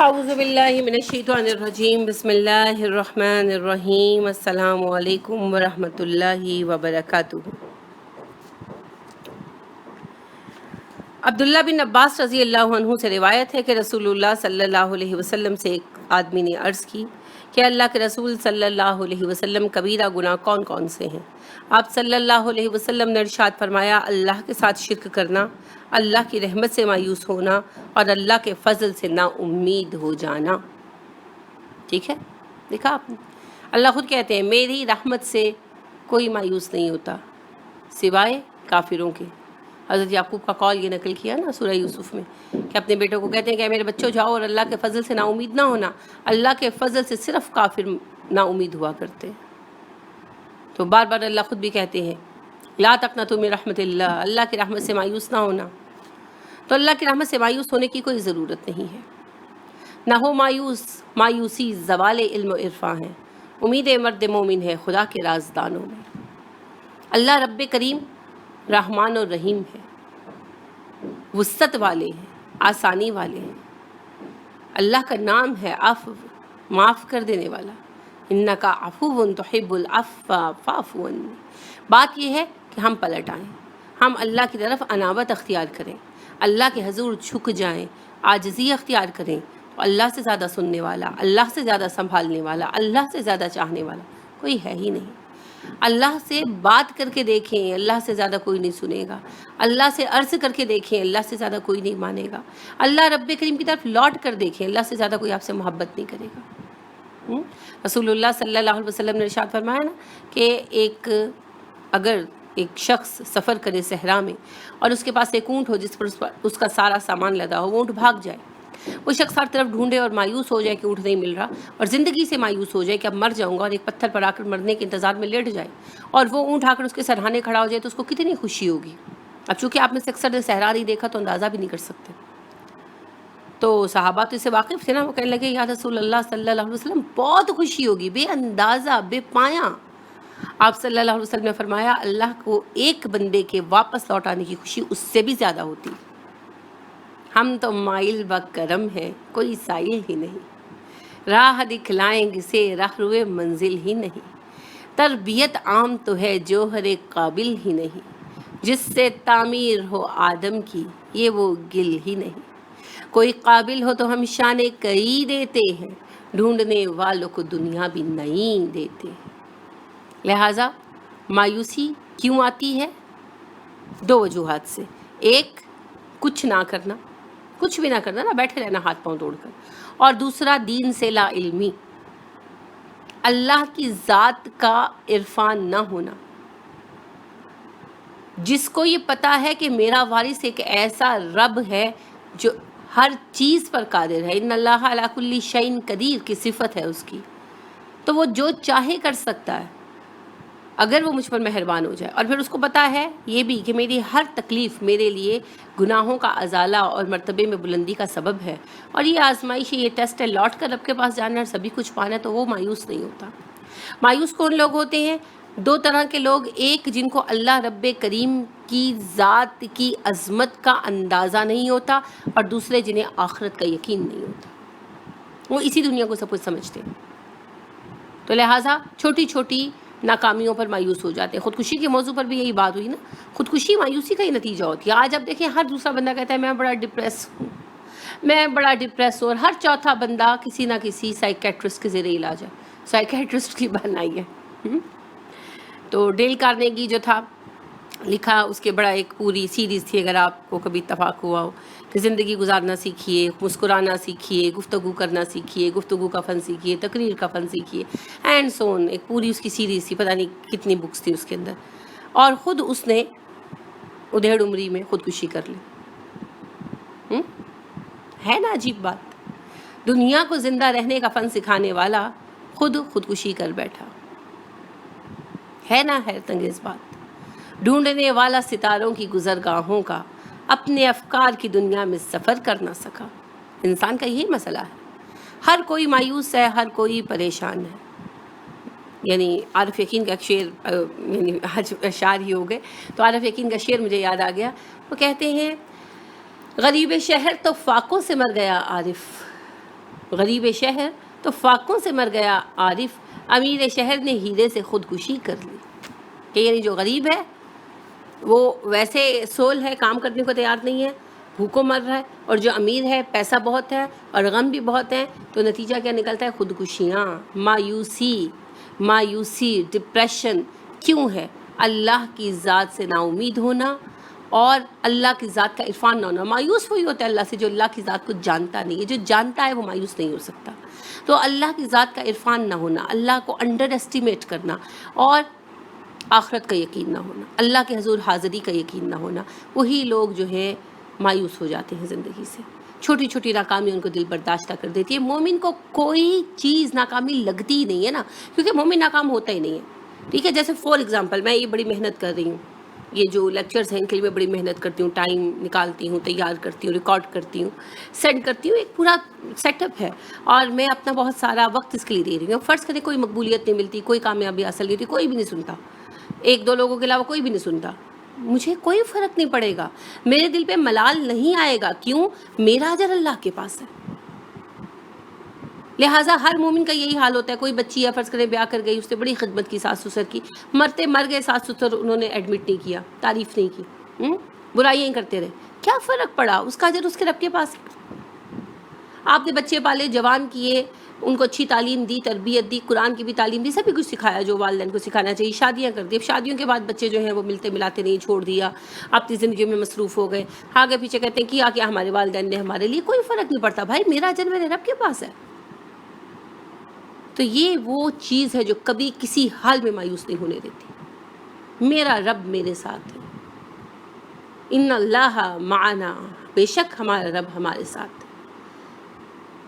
اعوذ باللہ من الشیطان الرجیم، بسم اللہ الرحمن الرحیم، السلام علیکم ورحمۃ اللہ وبرکاتہ۔ عبداللہ بن عباس رضی اللہ عنہ سے روایت ہے کہ رسول اللہ صلی اللہ علیہ وسلم سے ایک آدمی نے عرض کی کہ اللہ کے رسول صلی اللہ علیہ وسلم کبیرہ گناہ کون کون سے ہیں؟ آپ صلی اللہ علیہ وسلم نے ارشاد فرمایا، اللہ کے ساتھ شرک کرنا، اللہ کی رحمت سے مایوس ہونا اور اللہ کے فضل سے نا امید ہو جانا۔ ٹھیک ہے، دیکھا آپ نے، اللہ خود کہتے ہیں میری رحمت سے کوئی مایوس نہیں ہوتا سوائے کافروں کے۔ حضرت یعقوب کا قول یہ نقل کیا نا سورہ یوسف میں کہ اپنے بیٹوں کو کہتے ہیں کہ میرے بچوں جاؤ اور اللہ کے فضل سے نا امید نہ ہونا، اللہ کے فضل سے صرف کافر نا امید ہوا کرتے ہیں۔ تو بار بار اللہ خود بھی کہتے ہیں لا تقنطوا من رحمت اللہ، اللہ کی رحمت سے مایوس نہ ہونا۔ تو اللہ کی رحمت سے مایوس ہونے کی کوئی ضرورت نہیں ہے، نہ ہو مایوسی زوال علم و عرفاں ہے، امید مرد مومن ہے خدا کے رازدانوں میں۔ اللہ رب کریم رحمان اور رحیم ہے، وسعت والے ہیں، آسانی والے ہیں۔ اللہ کا نام ہے عفو، معاف کر دینے والا، انک عفو تحب العفو فاعف عنی۔ بات یہ ہے کہ ہم پلٹ آئیں، ہم اللہ کی طرف انابت اختیار کریں، اللہ کے حضور جھک جائیں، عاجزی اختیار کریں، تو اللہ سے زیادہ سننے والا، اللہ سے زیادہ سنبھالنے والا، اللہ سے زیادہ چاہنے والا کوئی ہے ہی نہیں۔ اللہ سے بات کر کے دیکھیں، اللہ سے زیادہ کوئی نہیں سنے گا۔ اللہ سے عرض کر کے دیکھیں، اللہ سے زیادہ کوئی نہیں مانے گا۔ اللہ رب کریم کی طرف لوٹ کر دیکھیں، اللہ سے زیادہ کوئی آپ سے محبت نہیں کرے گا۔ رسول اللہ صلی اللہ علیہ وسلم نے ارشاد فرمایا نا کہ اگر ایک شخص سفر کرے صحرا میں اور اس کے پاس ایک اونٹ ہو جس پر اس کا سارا سامان لدا ہو، وہ اونٹ بھاگ جائے، وہ شخص ہر طرف ڈھونڈے اور مایوس ہو جائے کہ اونٹ نہیں مل رہا، اور زندگی سے مایوس ہو جائے کہ اب مر جاؤں گا، اور ایک پتھر پر آ کر مرنے کے انتظار میں لیٹ جائے، اور وہ اونٹ آ کر اس کے سرہانے کھڑا ہو جائے تو اس کو کتنی خوشی ہوگی۔ اب چونکہ آپ میں سے اکثر نے صحرا نہیں دیکھا تو اندازہ بھی نہیں کر سکتے۔ تو صحابہ تو اس سے واقف تھے نا، وہ کہنے لگے یا رسول اللہ صلی اللہ علیہ وسلم بہت خوشی ہوگی، بے اندازہ، بے پایاں۔ آپ صلی اللہ علیہ وسلم نے فرمایا اللہ کو ایک بندے کے واپس لوٹ آنے کی خوشی اس سے بھی زیادہ ہوتی۔ ہم تو مائل و کرم ہیں، کوئی سائل ہی نہیں، راہ دکھلائیں گے راہ روئے منزل ہی نہیں، تربیت عام تو ہے جوہر قابل ہی نہیں، جس سے تعمیر ہو آدم کی یہ وہ گل ہی نہیں، کوئی قابل ہو تو ہم شان کئی دیتے ہیں، ڈھونڈنے والوں کو دنیا بھی نہیں دیتے ہیں۔ لہٰذا مایوسی کیوں آتی ہے؟ دو وجوہات سے، ایک کچھ نہ کرنا، کچھ بھی نہ کرنا نا، بیٹھے رہنا ہاتھ پاؤں توڑ کر، اور دوسرا دین سے لا علمی، اللہ کی ذات کا عرفان نہ ہونا۔ جس کو یہ پتا ہے کہ میرا وارث ایک ایسا رب ہے جو ہر چیز پر قادر ہے، ان اللہ علی کل شیء قدیر کی صفت ہے اس کی، تو وہ جو چاہے کر سکتا ہے اگر وہ مجھ پر مہربان ہو جائے۔ اور پھر اس کو پتا ہے یہ بھی کہ میری ہر تکلیف میرے لیے گناہوں کا ازالہ اور مرتبے میں بلندی کا سبب ہے، اور یہ آزمائش ہے، یہ ٹیسٹ ہے، لوٹ کر رب کے پاس جانا ہے، سبھی کچھ پانا ہے، تو وہ مایوس نہیں ہوتا۔ مایوس کون لوگ ہوتے ہیں؟ دو طرح کے لوگ، ایک جن کو اللہ رب کریم کی ذات کی عظمت کا اندازہ نہیں ہوتا، اور دوسرے جنہیں آخرت کا یقین نہیں ہوتا، وہ اسی دنیا کو سب کچھ سمجھتے ہیں، تو لہٰذا چھوٹی چھوٹی ناکامیوں پر مایوس ہو جاتے ہیں۔ خودکشی کے موضوع پر بھی یہی بات ہوئی نا، خودکشی مایوسی کا ہی نتیجہ ہوتی ہے۔ آج اب دیکھیں ہر دوسرا بندہ کہتا ہے میں بڑا ڈپریس ہوں، میں بڑا ڈپریس ہوں، اور ہر چوتھا بندہ کسی نہ کسی سائیکیٹرسٹ کے زیر علاج ہے، سائیکیٹرسٹ کی بات آئی ہے۔ تو ڈیل کارنیگی جو تھا لکھا، اس کے بڑا ایک پوری سیریز تھی، اگر آپ کو کبھی اتفاق ہوا ہو کہ زندگی گزارنا سیکھیے، مسکرانا سیکھیے، گفتگو کرنا سیکھیے، گفتگو کا فن سیکھیے، تقریر کا فن سیکھیے، اینڈ سون، ایک پوری اس کی سیریز تھی، پتہ نہیں کتنی بکس تھی اس کے اندر، اور خود اس نے ادھیڑ عمری میں خودکشی کر لی۔ ہے نا عجیب بات، دنیا کو زندہ رہنے کا فن سکھانے والا خود خودکشی کر بیٹھا، ہے نا حیرت انگیز بات۔ ڈھونڈنے والا ستاروں کی گزرگاہوں کا اپنے افکار کی دنیا میں سفر کر نہ سکا۔ انسان کا یہی مسئلہ ہے، ہر کوئی مایوس ہے، ہر کوئی پریشان ہے۔ یعنی عارف یقین کا ایک شعر، یعنی آج اشعار ہی ہو گئے، تو عارف یقین کا شعر مجھے یاد آ گیا، وہ کہتے ہیں غریب شہر تو فاقوں سے مر گیا عارف، غریب شہر تو فاقوں سے مر گیا عارف، امیر شہر نے ہیرے سے خودکشی کر لی. کہ یعنی جو غریب ہے وہ ویسے سول ہے، کام کرنے کو تیار نہیں ہے، بھوکوں مر رہا ہے، اور جو امیر ہے پیسہ بہت ہے اور غم بھی بہت ہے، تو نتیجہ کیا نکلتا ہے؟ خودکشیاں، مایوسی، ڈپریشن. کیوں ہے؟ اللہ کی ذات سے نا امید ہونا اور اللہ کی ذات کا عرفان نہ ہونا. مایوس وہی ہوتا ہے اللہ سے جو اللہ کی ذات کو جانتا نہیں ہے. جو جانتا ہے وہ مایوس نہیں ہو سکتا. تو اللہ کی ذات کا عرفان نہ ہونا، اللہ کو انڈر ایسٹیمیٹ کرنا، اور آخرت کا یقین نہ ہونا، اللہ کے حضور حاضری کا یقین نہ ہونا، وہی لوگ جو ہے مایوس ہو جاتے ہیں زندگی سے. چھوٹی چھوٹی ناکامی ان کو دل برداشتہ کر دیتی ہے. مومن کو کوئی چیز ناکامی لگتی ہی نہیں ہے نا، کیونکہ مومن ناکام ہوتا ہی نہیں ہے. ٹھیک ہے، جیسے فار ایگزامپل میں یہ بڑی محنت کر رہی ہوں، یہ جو لیکچرز ہیں ان کے لیے میں بڑی محنت کرتی ہوں، ٹائم نکالتی ہوں، تیار کرتی ہوں، ریکارڈ کرتی ہوں، سینڈ کرتی ہوں، ایک پورا سیٹ اپ ہے، اور میں اپنا بہت سارا وقت اس کے لیے دے رہی ہوں. فرض کریں کوئی مقبولیت نہیں ملتی، کوئی کامیابی حاصل نہیں ہوتی، کوئی بھی نہیں سنتا، ایک دو لوگوں کے علاوہ کوئی بھی نہیں سنتا، مجھے کوئی فرق نہیں پڑے گا، میرے دل پہ ملال نہیں آئے گا. کیوں؟ میرا اجر اللہ کے پاس ہے. لہٰذا ہر مومن کا یہی حال ہوتا ہے. کوئی بچی ہے فرض کریں بیاہ کر گئی، اس نے بڑی خدمت کی ساس سسر کی، مرتے مر گئے ساس سسر انہوں نے ایڈمٹ نہیں کیا، تعریف نہیں کی، برائیاں ہی کرتے رہے، کیا فرق پڑا؟ اس کا اجر اس کے رب کے پاس ہے. آپ نے بچے پالے، جوان کیے، ان کو اچھی تعلیم دی، تربیت دی، قرآن کی بھی تعلیم دی، سبھی کچھ سکھایا جو والدین کو سکھانا چاہیے، شادیاں کر دی. اب شادیوں کے بعد بچے جو ہیں وہ ملتے ملاتے نہیں، چھوڑ دیا، اپنی زندگی میں مصروف ہو گئے، آگے پیچھے کہتے ہیں کیا کیا ہمارے والدین نے ہمارے لیے. کوئی فرق نہیں پڑتا بھائی، میرا اجر میرے رب کے پاس ہے. تو یہ وہ چیز ہے جو کبھی کسی حال میں مایوس نہیں ہونے دیتی. میرا رب میرے ساتھ ہے، ان اللہ معنا، بے شک ہمارا رب ہمارے ساتھ ہے.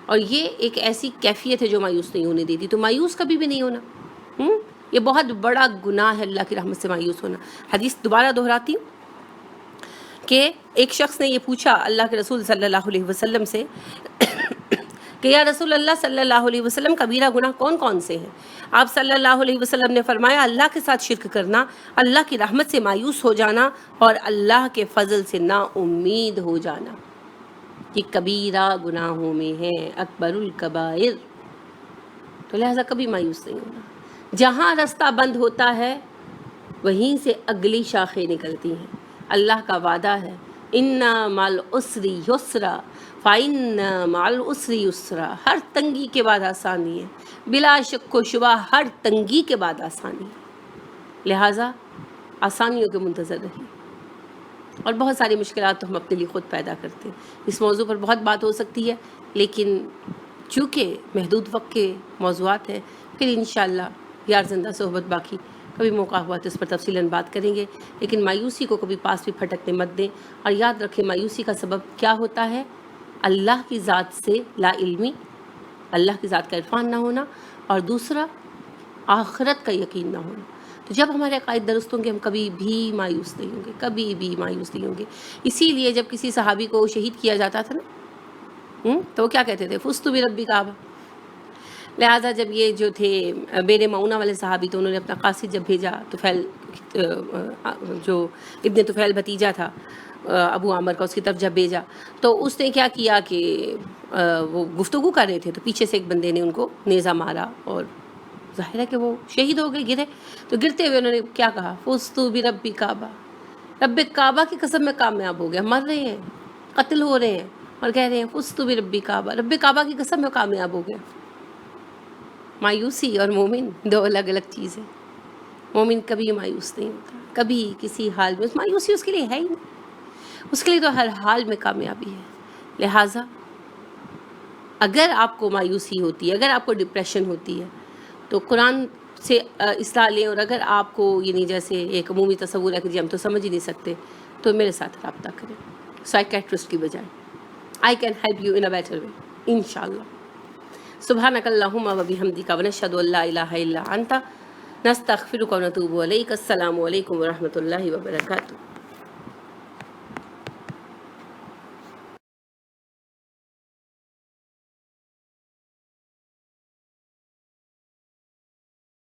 اور یہ ایک ایسی کیفیت ہے جو مایوس نہیں ہونے دیتی. تو مایوس کبھی بھی نہیں ہونا. یہ بہت بڑا گناہ ہے اللہ کی رحمت سے مایوس ہونا. حدیث دوبارہ دہراتی ہوں کہ ایک شخص نے یہ پوچھا اللہ کے رسول صلی اللہ علیہ وسلم سے کہ یا رسول اللہ صلی اللہ علیہ وسلم، کبیرہ گناہ کون کون سے ہیں؟ آپ صلی اللہ علیہ وسلم نے فرمایا اللہ کے ساتھ شرک کرنا، اللہ کی رحمت سے مایوس ہو جانا، اور اللہ کے فضل سے نا امید ہو جانا. یہ کبیرہ گناہوں میں ہے، اکبر الکبائر. تو لہٰذا کبھی مایوس نہیں ہونا. جہاں رستہ بند ہوتا ہے وہیں سے اگلی شاخیں نکلتی ہیں. اللہ کا وعدہ ہے ان مع العسر یسرا فإن مع العسر یسرا. ہر تنگی کے بعد آسانی ہے، بلا شک و شبہ ہر تنگی کے بعد آسانی ہے. لہٰذا آسانیوں کے منتظر رہیے. اور بہت ساری مشکلات تو ہم اپنے لیے خود پیدا کرتے ہیں. اس موضوع پر بہت بات ہو سکتی ہے، لیکن چونکہ محدود وقت کے موضوعات ہیں، پھر انشاءاللہ یار زندہ صحبت باقی کبھی موقع ہوا تو اس پر تفصیلاً بات کریں گے. لیکن مایوسی کو کبھی پاس بھی پھٹکنے مت دیں، اور یاد رکھیں مایوسی کا سبب کیا ہوتا ہے؟ اللہ کی ذات سے لا علمی، اللہ کی ذات کا عرفان نہ ہونا، اور دوسرا آخرت کا یقین نہ ہونا. تو جب ہمارے عقائد درست ہوں گے ہم کبھی بھی مایوس نہیں ہوں گے، کبھی بھی مایوس نہیں ہوں گے. اسی لیے جب کسی صحابی کو شہید کیا جاتا تھا نا، تو وہ کیا کہتے تھے؟ فزت برب کعبہ. لہٰذا جب یہ جو تھے بیر معونہ والے صحابی، تو انہوں نے اپنا قاصد جب بھیجا، طفیل جو ابن طفیل بھتیجا تھا ابو عامر کا، اس کی طرف جب بھیجا تو اس نے کیا کیا کہ وہ گفتگو کر رہے تھے تو پیچھے سے ایک بندے نے ان کو نیزہ مارا، اور ظاہر ہے کہ وہ شہید ہو گئے، گرے. تو گرتے ہوئے انہوں نے کیا کہا؟ فزت برب کعبہ، رب کعبہ کی قسم میں کامیاب ہو گیا. مر رہے ہیں، قتل ہو رہے ہیں، اور کہہ رہے ہیں فزت برب کعبہ، رب کعبہ کی قسم میں کامیاب ہو گیا. مایوسی اور مومن دو الگ الگ چیزیں. مومن کبھی مایوس نہیں ہوتا، کبھی کسی حال میں. مایوسی اس کے لیے ہے ہی نہیں، اس کے لیے تو ہر حال میں کامیابی ہے. لہٰذا اگر آپ کو مایوسی ہوتی ہے، اگر آپ کو ڈپریشن ہوتی ہے، تو قرآن سے اصلاح لیں. اور اگر آپ کو یعنی جیسے ایک عمومی تصور ہے کہ جی ہم تو سمجھ ہی نہیں سکتے، تو میرے ساتھ رابطہ کریں سائیکیٹرسٹ کی بجائے. I can help you in a better way انشاءاللہ. سبحانک اللہم و بحمدک ونشہد ان لا الہ الا انت نستغفرک ونتوب الیک. السلام علیکم ورحمۃ اللہ وبرکاتہ.